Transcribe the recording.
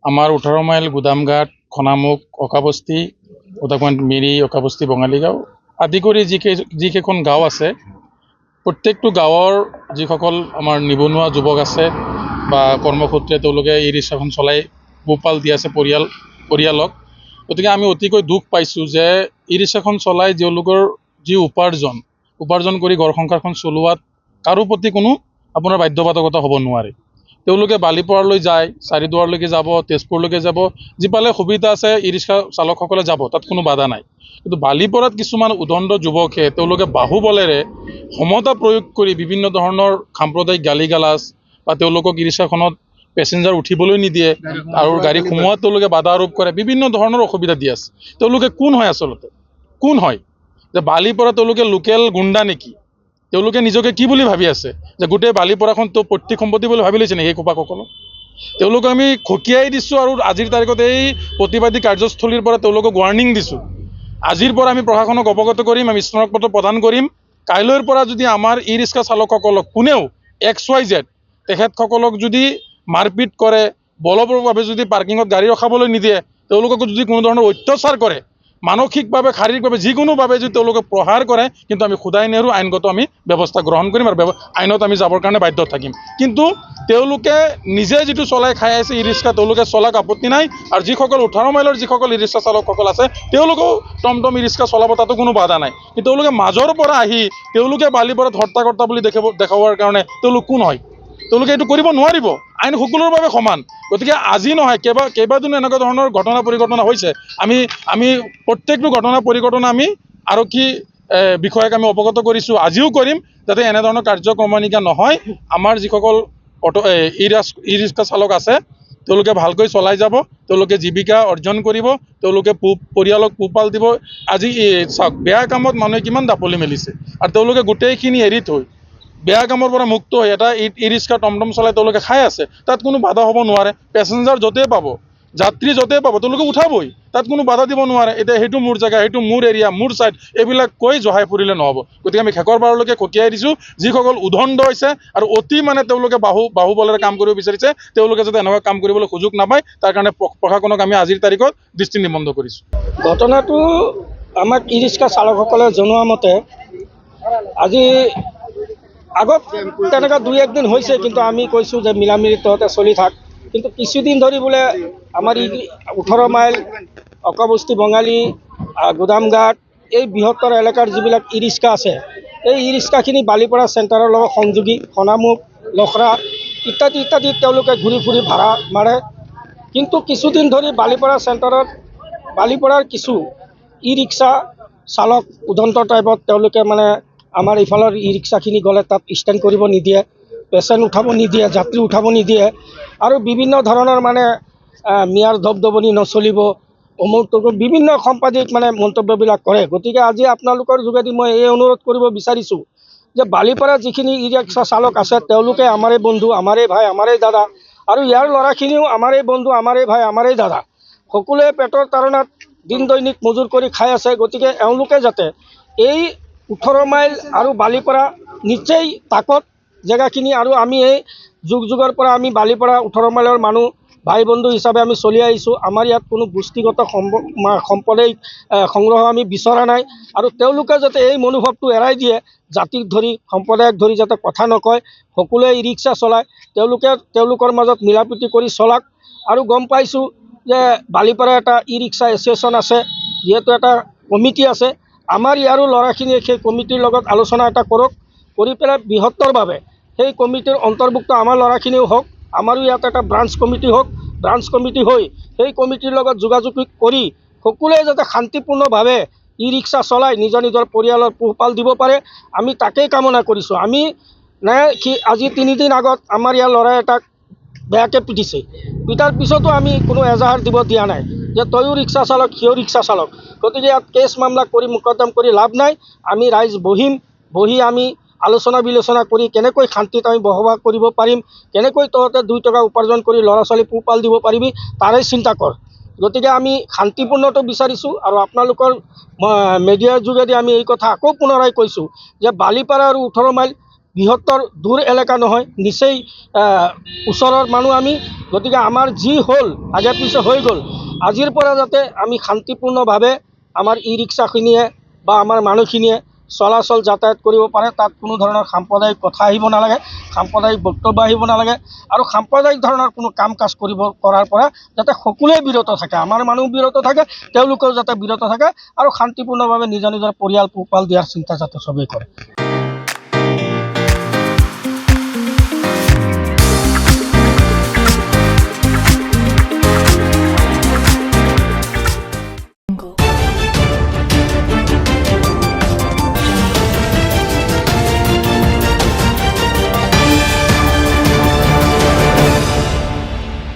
আমাৰ 18 মাইল গুদামঘাট, খনামুখ, অকাবস্তি, উদাকমাণ মিৰি, অকাবস্তি, বঙালীগাঁও আদি কৰি যিকেইখন গাঁও আছে, প্ৰত্যেকটো গাঁৱৰ যিসকল আমাৰ নিবনুৱা যুৱক আছে বা কৰ্মসূত্ৰে তেওঁলোকে ই ৰিক্সাখন চলাই পোহপাল দি আছে পৰিয়ালক। গতিকে আমি অতিকৈ দুখ পাইছোঁ যে ই ৰিক্সাখন চলাই তেওঁলোকৰ যি উপাৰ্জন কৰি ঘৰ সংসাৰখন চলোৱাত কাৰো প্ৰতি কোনো আপোনাৰ বাধ্যবাধকতা হ'ব নোৱাৰে। তেওঁলোকে বালিপৰালৈ যায়, চাৰিদুৱাৰলৈকে যাব, তেজপুৰলৈকে যাব, যিফালে সুবিধা আছে ই ৰিক্সা চালকসকলে যাব, তাত কোনো বাধা নাই। কিন্তু বালিপৰাত কিছুমান উদণ্ড যুৱকে তেওঁলোকে বাহুবলেৰে সমতা প্ৰয়োগ কৰি বিভিন্ন ধৰণৰ সাম্প্ৰদায়িক গালি গালাজ বা তেওঁলোকক ই ৰিক্সাখনত পেচেঞ্জাৰ উঠিবলৈ নিদিয়ে আৰু গাড়ী সোমোৱাত তেওঁলোকে বাধা আৰোপ কৰে, বিভিন্ন ধৰণৰ অসুবিধা দি আছে। তেওঁলোকে কোন হয় আচলতে? কোন হয়? যে বালিপৰা তেওঁলোকে লোকেল গুণ্ডা নেকি? তেওঁলোকে নিজকে কি বুলি ভাবি আছে? যে গোটেই বালিপৰাখন তো পৈতৃক সম্পত্তি বুলি ভাবি লৈছে নেকি এই কোপাসকলক? তেওঁলোকে আমি খকিয়াই দিছোঁ আৰু আজিৰ তাৰিখত এই প্ৰতিবাদী কাৰ্যস্থলীৰ পৰা তেওঁলোকক ৱাৰ্ণিং দিছোঁ। আজিৰ পৰা আমি প্ৰশাসনক অৱগত কৰিম, আমি স্মাৰক পত্ৰ প্ৰদান কৰিম। কাইলৈৰ পৰা যদি আমাৰ ই ৰিক্সা চালকসকলক কোনেও XYZ তেখেতসকলক যদি মাৰপিট কৰে, বলপূৰ্বকভাৱে যদি পাৰ্কিঙত গাড়ী ৰখাবলৈ নিদিয়ে, তেওঁলোকক যদি কোনো ধৰণৰ অত্যাচাৰ কৰে, মানসিকভাৱে শাৰীৰিকভাৱে যিকোনোভাৱে যদি তেওঁলোকে প্ৰহাৰ কৰে, কিন্তু আমি খুদাই নেৰো, আইনগত আমি ব্যৱস্থা গ্ৰহণ কৰিম আৰু আইনত আমি যাবৰ কাৰণে বাধ্য থাকিম। কিন্তু তেওঁলোকে নিজে যিটো চলাই খাই আছে ই ৰিক্সা, তেওঁলোকে চলাক আপত্তি নাই। আৰু যিসকল 18 মাইলৰ যিসকল ই ৰিক্সা চালকসকল আছে, তেওঁলোকেও টমটম ই ৰিক্সা চলাব, তাতো কোনো বাধা নাই। কিন্তু তেওঁলোকে মাজৰ পৰা আহি তেওঁলোকে বালিপৰাত হৰ্তাকৰ্তা বুলি দেখাবৰ কাৰণে তেওঁলোক কোন হয়? তেওঁলোকে এইটো কৰিব নোৱাৰিব। আইন সকলোৰ বাবে সমান। গতিকে আজি নহয়, কেইবাদিনো এনেকুৱা ধৰণৰ ঘটনা পৰিঘটনা হৈছে। আমি প্ৰত্যেকটো ঘটনা পৰিঘটনা আমি আৰক্ষী বিষয়াক আমি অৱগত কৰিছোঁ, আজিও কৰিম, যাতে এনেধৰণৰ কাৰ্যক্ৰমণিকা নহয়। আমাৰ যিসকল ই ৰিক্সা চালক আছে, তেওঁলোকে ভালকৈ চলাই যাব, তেওঁলোকে জীৱিকা অৰ্জন কৰিব, তেওঁলোকে পৰিয়ালক পোহপাল দিব। আজি চাওক, বেয়া কামত মানুহে কিমান দাপলি মেলিছে আৰু তেওঁলোকে গোটেইখিনি এৰি থৈ বেয়া কামৰ পৰা মুক্ত হৈ এটা ই ৰিক্সা টমটম চলাই তেওঁলোকে খাই আছে। তাত কোনো বাধা হ'ব নোৱাৰে। পেচেঞ্জাৰ য'তেই পাব, যাত্ৰী য'তেই পাব, তেওঁলোকে উঠাবই, তাত কোনো বাধা দিব নোৱাৰে। এতিয়া সেইটো মোৰ জেগা, সেইটো মোৰ এৰিয়া, মোৰ ছাইড, এইবিলাক কৈ জহাই ফুৰিলে নহ'ব। গতিকে আমি শেষৰ বাৰলৈকে খকিয়াই দিছোঁ, যিসকল উদণ্ড হৈছে আৰু অতি তেওঁলোকে বাহুবলেৰে কাম কৰিব বিচাৰিছে, তেওঁলোকে যাতে এনেকুৱা কাম কৰিবলৈ সুযোগ নাপায়, তাৰ কাৰণে প্ৰশাসনক আমি আজিৰ তাৰিখত দৃষ্টি নিবদ্ধ কৰিছোঁ। ঘটনাটো আমাক ই ৰিক্সা চালকসকলে জনোৱা মতে আজি আগত তেনেকুৱা 2-1 দিন হৈছে, কিন্তু আমি কৈছোঁ যে মিলামিলি তহঁতে চলি থাক। কিন্তু কিছুদিন ধৰি বোলে আমাৰ 18 মাইল, অকাবস্তি, বঙালী, গুদামঘাট, এই বৃহত্তৰ এলেকাৰ যিবিলাক ই ৰিক্সা আছে, এই ই ৰিক্সাখিনি বালিপৰা চেণ্টাৰৰ লগত সংযোগী, খনামুখ, লখৰা ইত্যাদি তেওঁলোকে ঘূৰি ফুৰি ভাড়া মাৰে। কিন্তু কিছুদিন ধৰি বালিপৰাৰ কিছু ই ৰিক্সা চালক উদণ্ড টাইপত তেওঁলোকে আমাৰ ইফালৰ ই ৰিক্সাখিনি গ'লে তাত ষ্টেণ্ড কৰিব নিদিয়ে, পেচেণ্ট উঠাব নিদিয়ে, যাত্ৰী উঠাব নিদিয়ে আৰু বিভিন্ন ধৰণৰ মিয়াৰ ধপধপনি নচলিব, অমুক তমুক বিভিন্ন সাংবাদিক মন্তব্যবিলাক কৰে। গতিকে আজি আপোনালোকৰ যোগেদি মই এই অনুৰোধ কৰিব বিচাৰিছোঁ যে বালিপৰা যিখিনি ই ৰিক্সা চালক আছে, তেওঁলোকে আমাৰেই বন্ধু, আমাৰেই ভাই, আমাৰেই দাদা, আৰু ইয়াৰ ল'ৰাখিনিও আমাৰেই বন্ধু, আমাৰেই ভাই, আমাৰেই দাদা। সকলোৱে পেটৰ তাৰণাত দিন দৈনিক মজুৰ কৰি খাই আছে। গতিকে এওঁলোকে যাতে এই 18 মাইল আৰু বালিপৰা নিচেই তাকত জেগাখিনি, আৰু আমি এই যুগৰ পৰা আমি বালিপৰা 18 মাইলৰ মানুহ ভাই বন্ধু হিচাপে আমি চলি আহিছোঁ। আমাৰ ইয়াত কোনো গোষ্ঠীগত সম্পদেই সংগ্ৰহ আমি বিচৰা নাই। আৰু তেওঁলোকে যাতে এই মনোভাৱটো এৰাই দিয়ে, জাতিক ধৰি, সম্প্ৰদায়ক ধৰি যাতে কথা নকয়, সকলোৱে ই ৰিক্সা চলায়, তেওঁলোকৰ মাজত মিলাপ্ৰীতি কৰি চলাক। আৰু গম পাইছোঁ যে বালিপৰা এটা ই ৰিক্সা এছ'চিয়েশ্যন আছে, যিহেতু এটা কমিটি আছে। আমাৰ ইয়াৰো ল'ৰাখিনিয়ে সেই কমিটিৰ লগত আলোচনা এটা কৰক, কৰি পেলাই বৃহত্তৰভাৱে সেই কমিটিৰ অন্তৰ্ভুক্ত আমাৰ ল'ৰাখিনিও হওক, আমাৰো ইয়াত এটা ব্ৰাঞ্চ কমিটি হওক, ব্ৰাঞ্চ কমিটি হৈ সেই কমিটিৰ লগত যোগাযোগ কৰি সকলোৱে যাতে শান্তিপূৰ্ণভাৱে ই ৰিক্সা চলাই নিজৰ পৰিয়ালৰ পোহপাল দিব পাৰে, আমি তাকেই কামনা কৰিছোঁ। আমি আজি 3 দিন আগত আমাৰ ইয়াৰ ল'ৰা এটাক বেয়াকৈ পিটিছে, পিটাৰ পিছতো আমি কোনো এজাহাৰ দিব দিয়া নাই যে তয়ো ৰিক্সা চালক, সিও ৰিক্সা চালক। গতিকে ইয়াত কেছ মামলা কৰি মোকদ্দম কৰি লাভ নাই। আমি ৰাইজ বহি আমি আলোচনা বিলোচনা কৰি কেনেকৈ শান্তিত আমি বসবাস কৰিব পাৰিম, কেনেকৈ তহঁতে 2 টকা উপাৰ্জন কৰি ল'ৰা ছোৱালী পোহপাল দিব পাৰিবি, তাৰে চিন্তা কৰ। গতিকে আমি শান্তিপূৰ্ণটো বিচাৰিছোঁ। আৰু আপোনালোকৰ মিডিয়াৰ যোগেদি আমি এই কথা আকৌ পুনৰাই কৈছোঁ যে বালিপাৰা আৰু 18 মাইল বৃহত্তৰ দূৰ এলেকা নহয়, নিচেই ওচৰৰ মানুহ আমি। গতিকে আমাৰ যি হ'ল আগে পিছে হৈ গ'ল, আজিৰ পৰা যাতে আমি শান্তিপূৰ্ণভাৱে আমাৰ ই ৰিক্সাখিনিয়ে বা আমাৰ মানুহখিনিয়ে চলাচল যাতায়াত কৰিব পাৰে, তাত কোনো ধৰণৰ সাম্প্ৰদায়িক কথা আহিব নালাগে, সাম্প্ৰদায়িক বক্তব্য আহিব নালাগে, আৰু সাম্প্ৰদায়িক ধৰণৰ কোনো কাম কাজ কৰাৰ পৰা যাতে সকলোৱে বিৰত থাকে, আমাৰ মানুহ বিৰত থাকে, তেওঁলোকেও যাতে বিৰত থাকে, আৰু শান্তিপূৰ্ণভাৱে নিজৰ নিজৰ পৰিয়াল পোহপাল দিয়াৰ চিন্তা যাতে চবেই কৰে।